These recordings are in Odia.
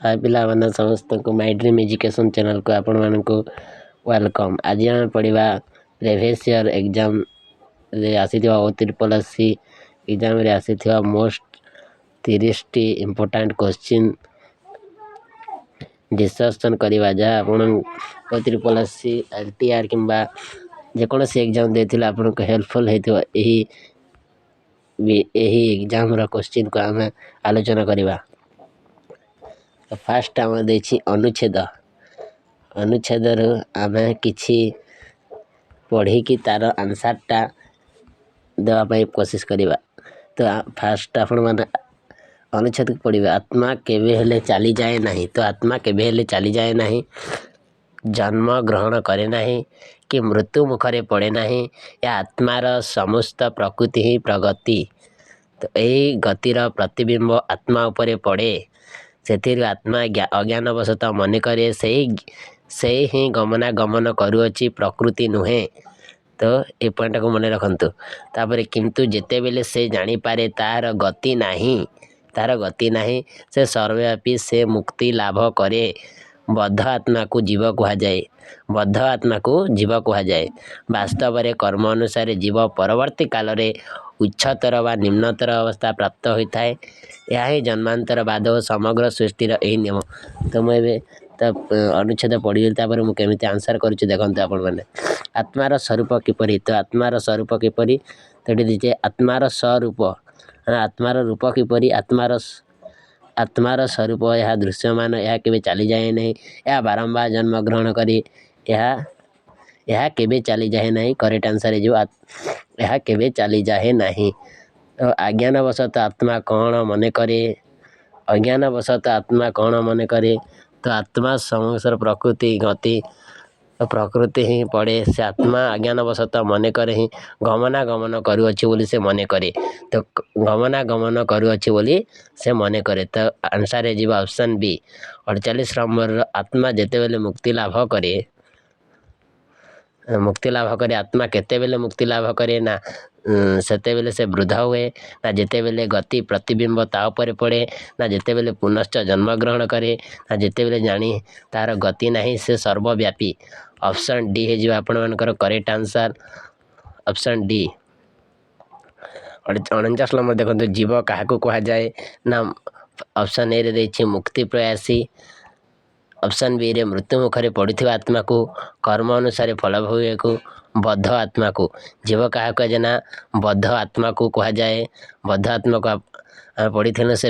हाय पिलाମାନେ ସମସ୍ତଙ୍କୁ ମାଇ ଡ୍ରିମ୍ ଏଜୁକେସନ୍ ଚ୍ୟାନେଲ୍କୁ ଆପଣମାନଙ୍କୁ ୱେଲକମ୍। ଆଜି ଆମେ ପଢ଼ିବା ପ୍ରିଭିୟସ୍ ଇୟର୍ ଏକ୍ଜାମ୍ରେ ଆସିଥିବା OAAS ଏକ୍ଜାମ୍ରେ ଆସିଥିବା ମୋଷ୍ଟ 30ଟି ଇମ୍ପୋର୍ଟାଣ୍ଟ କୋଶ୍ଚିନ୍ ଡିସ୍କସନ୍ କରିବା, ଯାହା ଆପଣ OAAS LTR କିମ୍ବା ଯେକୌଣସି ଏକ୍ଜାମ୍ ଦେଇଥିଲେ ଆପଣଙ୍କୁ ହେଲ୍ପଫୁଲ୍ ହେଇଥିବ। ଏହି ଏକ୍ଜାମ୍ର କୋଶ୍ଚିନ୍କୁ ଆମେ ଆଲୋଚନା କରିବା। ଫାର୍ଷ୍ଟ ଆମର ଦେଇଛି ଅନୁଚ୍ଛେଦରୁ ଆମେ କିଛି ପଢ଼ିକି ତା'ର ଆନ୍ସାର୍ଟା ଦେବା ପାଇଁ କୋସିସ୍ କରିବା। ତ ଫାର୍ଷ୍ଟ ଆପଣମାନେ ଅନୁଚ୍ଛେଦକୁ ପଢ଼ିବେ। ଆତ୍ମା କେବେ ହେଲେ ଚାଲିଯାଏ ନାହିଁ। ତ ଆତ୍ମା କେବେ ହେଲେ ଚାଲିଯାଏ ନାହିଁ, ଜନ୍ମ ଗ୍ରହଣ କରେ ନାହିଁ କି ମୃତ୍ୟୁ ମୁଖରେ ପଡ଼େ ନାହିଁ। ଏହା ଆତ୍ମାର ସମସ୍ତ ପ୍ରକୃତି ହିଁ ପ୍ରଗତି। ତ ଏହି ଗତିର ପ୍ରତିବିମ୍ବ ଆତ୍ମା ଉପରେ ପଡ଼େ। ସେଥିରୁ ଆତ୍ମା ଅଜ୍ଞାନବଶତଃ ମନେକରେ ସେଇ ହିଁ ଗମନାଗମନ କରୁଅଛି, ପ୍ରକୃତି ନୁହେଁ। ତ ଏ ପଏଣ୍ଟଟାକୁ ମନେ ରଖନ୍ତୁ। ତାପରେ କିନ୍ତୁ ଯେତେବେଳେ ସେ ଜାଣିପାରେ ତାହାର ଗତି ନାହିଁ, ସେ ସର୍ବବ୍ୟାପୀ, ସେ ମୁକ୍ତି ଲାଭ କରେ। ବଦ୍ଧ ଆତ୍ମାକୁ ଜୀବ କୁହାଯାଏ। ବାସ୍ତବରେ କର୍ମ ଅନୁସାରେ ଜୀବ ପରବର୍ତ୍ତୀ କାଳରେ ଉଚ୍ଚତର ବା ନିମ୍ନତର ଅବସ୍ଥା ପ୍ରାପ୍ତ ହୋଇଥାଏ। ଏହା ହିଁ ଜନ୍ମାନ୍ତରବାଦ ଓ ସମଗ୍ର ସୃଷ୍ଟିର ଏହି ନିୟମ। ତ ମୁଁ ଏବେ ଅନୁଚ୍ଛେଦ ପଢ଼ିଲି, ତାପରେ ମୁଁ କେମିତି ଆନ୍ସାର୍ କରୁଛି ଦେଖନ୍ତୁ ଆପଣମାନେ। ଆତ୍ମାର ସ୍ୱରୂପ କିପରି? ତ ଆତ୍ମାର ସ୍ୱରୂପ କିପରି? ତ ଏଠି ଦେଇଛି ଆତ୍ମାର ସ୍ୱରୂପ। ଆତ୍ମାର ରୂପ କିପରି? ଆତ୍ମାର ସ୍ୱରୂପ ଏହା ଦୃଶ୍ୟମାନ, ଏହା କେବେ ଚାଲିଯାଏ ନାହିଁ। ଏହା ବାରମ୍ବାର ଜନ୍ମଗ୍ରହଣ କରି ଏହା କେବେ ଚାଲିଯାଏ ନାହିଁ। କରେକ୍ଟ ଆନ୍ସର୍ ହେଇଯିବ ଏହା କେବେ ଚାଲିଯାଏ ନାହିଁ। ତ ଅଜ୍ଞାନବଶତଃ ଆତ୍ମା କ'ଣ ମନେ କରେ? ତ ଆତ୍ମା ସମସ୍ତ ପ୍ରକୃତି ହିଁ ପଡ଼େ। ସେ ଆତ୍ମା ଅଜ୍ଞାନବଶତଃ ମନେକରେ ହିଁ ଗମନାଗମନ କରୁଅଛି ବୋଲି ସେ ମନେ କରେ। ତ ଗମନାଗମନ କରୁଅଛି ବୋଲି ସେ ମନେ କରେ। ତ ଆନ୍ସର୍ ହେଇଯିବ ଅପସନ୍ ବି। 48 ନମ୍ବରର ଆତ୍ମା ଯେତେବେଳେ ମୁକ୍ତି ଲାଭ କରେ, ଆତ୍ମା କେତେବେଳେ ମୁକ୍ତି ଲାଭ କରେ? ନା ସେତେବେଳେ ସେ ବୃଦ୍ଧ ହୁଏ, ନା ଯେତେବେଳେ ଗତି ପ୍ରତିବିମ୍ବ ତା ଉପରେ ପଡ଼େ, ନା ଯେତେବେଳେ ପୁନଶ୍ଚ ଜନ୍ମଗ୍ରହଣ କରେ, ନା ଯେତେବେଳେ ଜାଣି ତାହାର ଗତି ନାହିଁ, ସେ ସର୍ବବ୍ୟାପୀ। ଅପସନ୍ ଡି ହେଇଯିବ ଆପଣମାନଙ୍କର correct answer. Option D. 49 number ଦେଖନ୍ତୁ, ଜୀବ କାହାକୁ କୁହାଯାଏ? ନା ଅପସନ୍ ଏରେ ଦେଇଛି ମୁକ୍ତି ପ୍ରୟାସୀ, ଅପସନ୍ ବିରେ ମୃତ୍ୟୁ ମୁଖରେ ପଡ଼ୁଥିବା ଆତ୍ମାକୁ, କର୍ମ ଅନୁସାରେ ଫଳ ଭୋଗିବାକୁ, ବଦ୍ଧ ଆତ୍ମାକୁ। ଜୀବ କାହାକୁ କୁହାଯାଏ? ନା ବଦ୍ଧ ଆତ୍ମାକୁ କୁହାଯାଏ। ବଦ୍ଧ ଆତ୍ମାକୁ ଆମେ ପଢ଼ିଥିଲୁ ସେ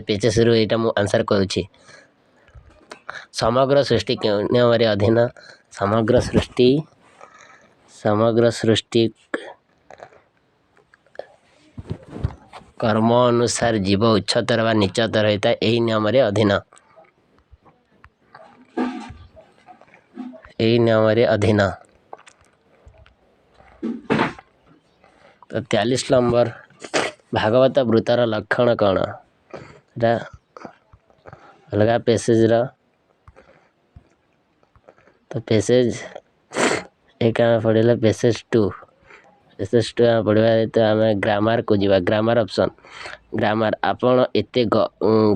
ପେସେଜ୍ରୁ ଏଇଟା ମୁଁ ଆନ୍ସର୍ କରୁଛି। ସମଗ୍ର ସୃଷ୍ଟି କେଉଁ ନିୟମରେ ଅଧୀନ? ସମଗ୍ର ସୃଷ୍ଟି କର୍ମ ଅନୁସାରେ ଜୀବ ଉଚ୍ଚତର ବା ନିଚତର ହୋଇଥାଏ, ଏହି ନିୟମରେ ଅଧୀନ। ତ 43 ନମ୍ବର, ଭାଗବତ ବୃତ୍ତର ଲକ୍ଷଣ କ'ଣ? ଏଟା ଅଲଗା ପେସେଜ୍ର। ତ ପେସେଜ୍ ଏକ ଆମେ ପଢ଼ିଲେ ପେସେଜ୍ 2 ଆମେ ପଢ଼ିବା। ତ ଆମେ ଗ୍ରାମାରକୁ ଯିବା। Grammar option. ଗ୍ରାମାର। ଆପଣ ଏତେ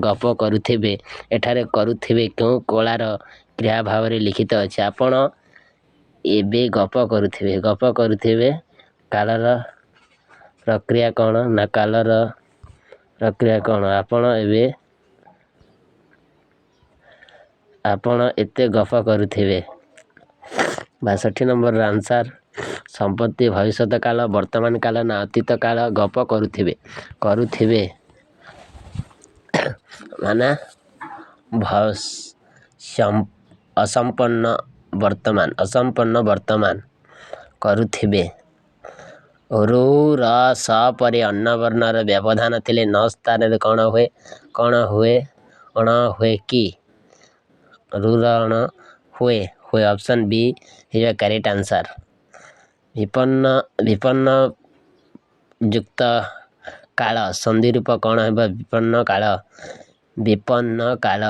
ଗପ କରୁଥିବେ, ଏଠାରେ କରୁଥିବେ କେଉଁ କଳାର କ୍ରିୟା ଭାବରେ ଲିଖିତ ଅଛି? ଆପଣ ଏବେ ଗପ କରୁଥିବେ। କାଳର ପ୍ରକ୍ରିୟା କ'ଣ? ନା କାଳର ପ୍ରକ୍ରିୟା କ'ଣ? ଆପଣ ଏତେ ଗପ କରୁଥିବେ। 62 ନମ୍ବରର ଆନ୍ସର୍। ସମ୍ପତ୍ତି ଭବିଷ୍ୟତ କାଳ, ବର୍ତ୍ତମାନ କାଳ ନା ଅତୀତ କାଳ? ଗପ କରୁଥିବେ ମାନେ ଅସମ୍ପନ୍ନ ବର୍ତ୍ତମାନ କରୁଥିବେ। ରୁ ର ସ ପରି ଅନ୍ନ ବର୍ଣ୍ଣର ବ୍ୟବଧାନ ଥିଲେ ନ ସ୍ଥାନରେ କ'ଣ ହୁଏ ଅଣ ହୁଏ କି? ରୁ ର ଅଣ ହୁଏ ଅପସନ୍ ବି ହେଇଯିବ କରେକ୍ଟ ଆନ୍ସର୍। ବିପନ୍ନ ଯୁକ୍ତ କାଳ ସନ୍ଧି ରୂପ କ'ଣ ହେବ? ବିପନ୍ନ କାଳ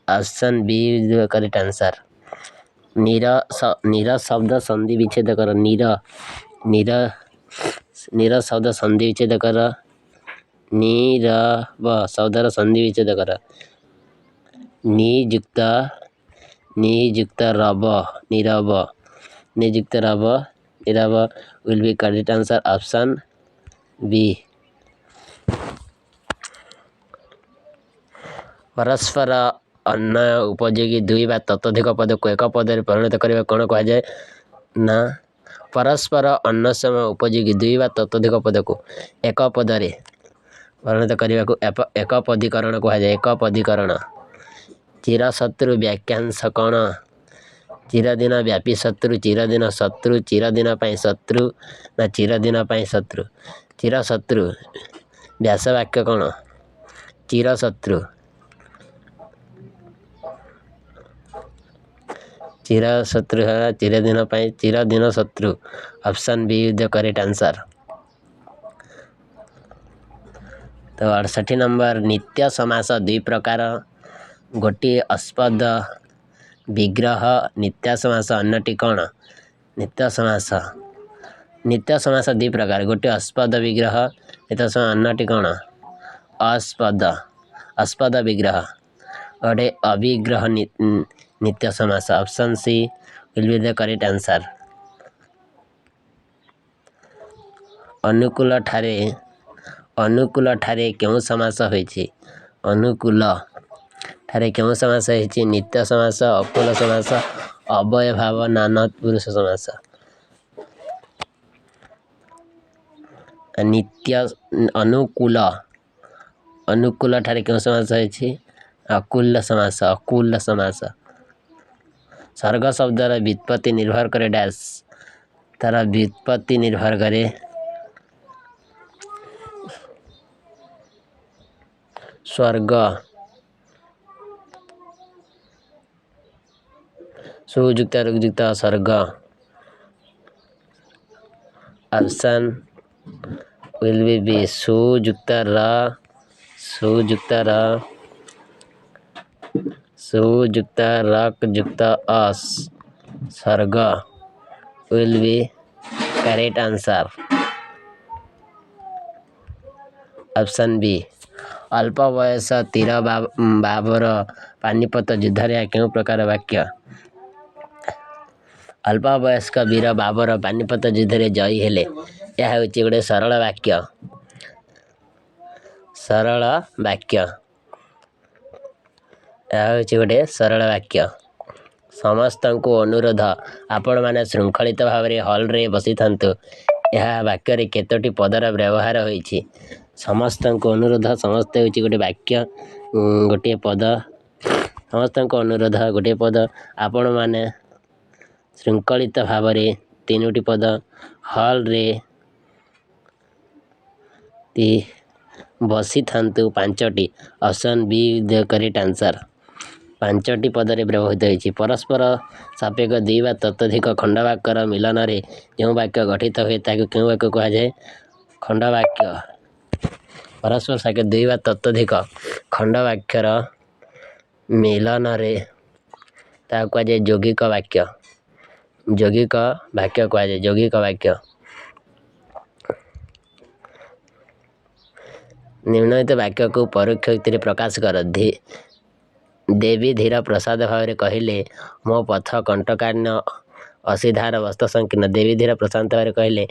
ଅପସନ୍ ବି କରେକ୍ଟ ଆନ୍ସର୍। ନିର ଶବ୍ଦ ସନ୍ଧି ବିଚ୍ଛେଦ କର। ନିର ଶବ୍ଦ ସନ୍ଧି ବିଚ୍ଛେଦ କର। ନିରବ ଶବ୍ଦର ସନ୍ଧି ବିଚ୍ଛେଦ କର। ନିଯୁକ୍ତ ରବ ନିରବ will be correct answer option B। ପରସ୍ପର ଅନ୍ୟ ଉପଯୋଗୀ ଦୁଇ ବା ତତୋଧିକ ପଦକୁ ଏକ ପଦରେ ପରିଣତ କରିବା କ'ଣ କୁହାଯାଏ? ନା ପରସ୍ପର ଅନ୍ୟସମ ଉପଯୋଗୀ ଦୁଇ ବା ତତୋଧିକ ପଦକୁ ଏକ ପଦରେ ପରିଣତ କରିବାକୁ ଏକପଦୀକରଣ କୁହାଯାଏ। ଏକପଦୀକରଣ। ଚିରଶତ୍ରୁ ବାକ୍ୟାଂଶ କ'ଣ? ଚିରଦିନ ବ୍ୟାପୀ ଶତ୍ରୁ, ଚିରଦିନ ଶତ୍ରୁ, ଚିରଦିନ ପାଇଁ ଶତ୍ରୁ ନା ଚିରଦିନ ପାଇଁ ଶତ୍ରୁ? ଚିରଶତ୍ରୁ। ବ୍ୟାସ ବାକ୍ୟ କ'ଣ? ଚିରଶତ୍ରୁ। ଚିରଶତ୍ରୁ ହେଲା ଚିରଦିନ ପାଇଁ ଚିରଦିନ ଶତ୍ରୁ। Option B the correct answer. ତ 68 ନମ୍ବର ନିତ୍ୟ ସମାସ ଦୁଇ ପ୍ରକାର, ଗୋଟିଏ ଅସ୍ପଦ ବିଗ୍ରହ ନିତ୍ୟ ସମାସ, ଅନ୍ୟଟି କ'ଣ? ନିତ୍ୟ ସମାସ ଦୁଇ ପ୍ରକାର, ଗୋଟିଏ ଅସ୍ପଦ ବିଗ୍ରହ ନିତ୍ୟ ସମାସ, ଅନ୍ୟଟି କ'ଣ? ଅସ୍ପଦ ବିଗ୍ରହ। ଗୋଟେ ଅବିଗ୍ରହ ନିତ୍ୟ ସମାସ। Option C will be the correct answer। ଅନୁକୂଳ ଠାରେ କେଉଁ ସମାସ ହୋଇଛି? ଅନୁକୂଳ ଠାରେ କେଉଁ ସମାସ ହୋଇଛି? ନିତ୍ୟ ସମାସ, ଅକୁଳ ସମାସ, ଅବୟ ଭାବ ନା ତତ୍ପୁରୁଷ ସମାସ? ଅନୁକୂଳ ଠାରେ କେଉଁ ସମାସ ହୋଇଛି? ଅକୁଲ ସମାସ। ସ୍ୱର୍ଗ ଶବ୍ଦର ବ୍ୟୁତ୍ପତ୍ତି ନିର୍ଭର କରେ ଡ୍ୟାସ୍। ତାର ବ୍ୟୁତ୍ପତ୍ତି ନିର୍ଭର କରେ ସ୍ୱର୍ଗ ସୁଯୁକ୍ତ ରୁଯୁକ୍ତ ସ୍ୱର୍ଗ। ଅପସନ୍ will be B ସୁଯୁକ୍ତ ର ଯୁକ୍ତ ଅସ୍ ସ୍ୱର୍ଗ will be correct answer। Option B. ଅଳ୍ପ ବୟସ ତୀର ବାବର ପାନିପତ ଯୁଦ୍ଧରେ କେଉଁ ପ୍ରକାର ବାକ୍ୟ? ଅଳ୍ପ ବୟସ୍କ ବୀର ବାବର ପାନିପତ ଯୁଦ୍ଧରେ ଜୟୀ ହେଲେ। ଏହା ହେଉଛି ଗୋଟେ ସରଳ ବାକ୍ୟ। ସମସ୍ତଙ୍କୁ ଅନୁରୋଧ, ଆପଣମାନେ ଶୃଙ୍ଖଳିତ ଭାବରେ ହଲ୍ରେ ବସିଥାନ୍ତୁ। ଏହା ବାକ୍ୟରେ କେତୋଟି ପଦର ବ୍ୟବହାର ହୋଇଛି? ସମସ୍ତଙ୍କୁ ଅନୁରୋଧ, ସମସ୍ତେ ହେଉଛି ଗୋଟେ ବାକ୍ୟ, ଗୋଟିଏ ପଦ। ସମସ୍ତଙ୍କୁ ଅନୁରୋଧ ଗୋଟିଏ ପଦ, ଆପଣମାନେ ଶୃଙ୍ଖଳିତ ଭାବରେ ତିନୋଟି ପଦ, ହଲ୍ରେ ବସିଥାନ୍ତୁ ପାଞ୍ଚଟି। Option B the correct answer. ପାଞ୍ଚଟି ପଦରେ ବ୍ୟବହୃତ ହୋଇଛି। ପରସ୍ପର ସାପେକ୍ଷ ଦୁଇ ବା ତତୋଧିକ ଖଣ୍ଡବାକ୍ୟର ମିଳନରେ ଯେଉଁ ବାକ୍ୟ ଗଠିତ ହୁଏ ତାହାକୁ କେଉଁ ବାକ୍ୟ କୁହାଯାଏ? ଖଣ୍ଡବାକ୍ୟ। ପରସ୍ପର ସାପେକ୍ଷ ଦୁଇ ବା ତତୋଧିକ ଖଣ୍ଡବାକ୍ୟର ମିଳନରେ ତାହାକୁ କୁହାଯାଏ ଯୌଗିକ ବାକ୍ୟ। ନିମ୍ନଲିଖିତ ବାକ୍ୟକୁ ପରୋକ୍ଷ ଉକ୍ତିରେ ପ୍ରକାଶ କର। ଦେବୀ ଧୀର ପ୍ରସାଦ ଭାବରେ କହିଲେ, ମୋ ପଥ କଣ୍ଟକାରଣ୍ୟ ଅସିଧାର ବସ୍ତ ସଂକୀର୍ଣ୍ଣ। ଦେବୀ ଧୀର ପ୍ରଶାନ୍ତ ଭାବରେ କହିଲେ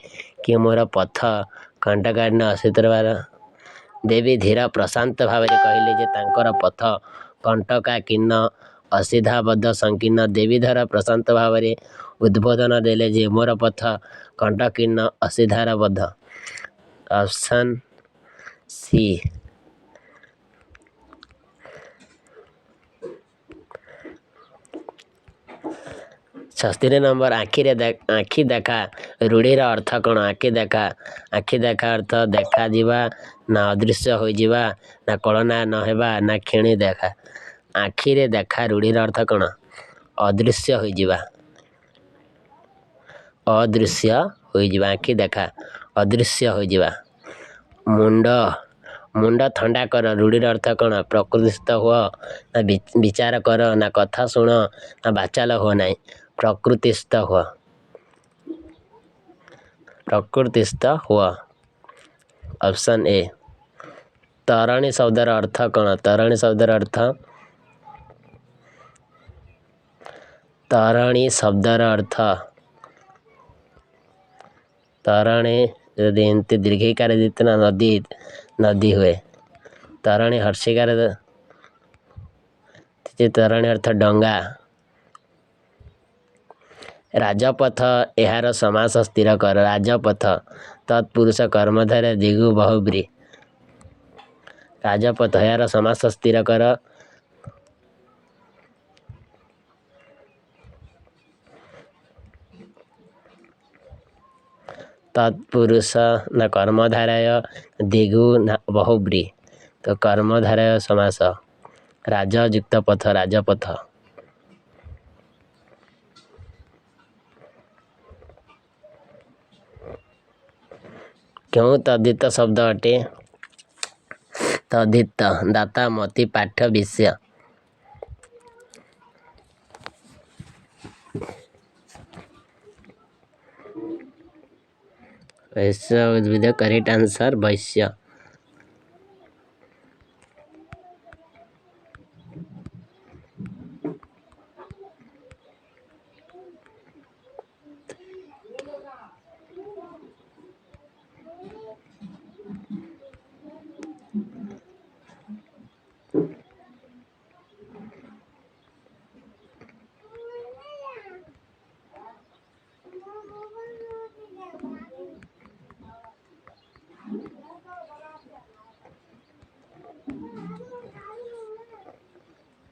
କି ମୋର ପଥ କଣ୍ଟକାରଣ୍ୟ ଅସିଧାର। ଦେବୀ ଧୀର ପ୍ରଶାନ୍ତ ଭାବରେ କହିଲେ ଯେ ତାଙ୍କର ପଥ କଣ୍ଟକାକୀର୍ଣ୍ଣ ଅସିଧାବଦ୍ଧ ସଂକୀର୍ଣ୍ଣ। ଦେବୀ ଧୀର ପ୍ରଶାନ୍ତ ଭାବରେ ଉଦ୍ବୋଧନ ଦେଲେ ଯେ ମୋର ପଥ କଣ୍ଟକୀର୍ଣ୍ଣ ଅସିଧାରବଦ୍ଧ। Option C. 63 नंबर आखि देखा रूढ़ीर अर्थ कौन आखि देखा अर्थ देखा जीवा ना अदृश्य हो जीवा ना कलना न हेबा ना क्षीणी देखा आखिरे देखा रूढ़ीर अर्थ कौन अदृश्य हो जीवा आखि देखा अदृश्य हो जीवा मुंड थंडा कर रूढ़ीर अर्थ कौन प्रकृतिस्थ हुआ ना विचार कर ना कथा शुण ना बाचाल हुआ ना प्रकृतिस्थ हुआ ऑप्शन ए तरणी शब्दर अर्थ कौन तरणी शब्दर अर्थ तरणी यदि एमती दीर्घिकार जितना नदी हुए तरणी हर्षिकार तरणी अर्थ डंगा राजपथ यार समास स्थिर कर राजपथ तत्पुरुष कर्मधारय दिगु बहुब्री राजपथ यार समास स्थिर कर तत्पुरुष न कर्मधारय दिगु बहुब्री तो कर्मधारय समास राजयुक्त पथ राजपथ क्यों तद्धित शब्द अटे तद्धित दाता मति पाठ्य विषय वैश्य उद्भिद करेक्ट आंसर वैश्य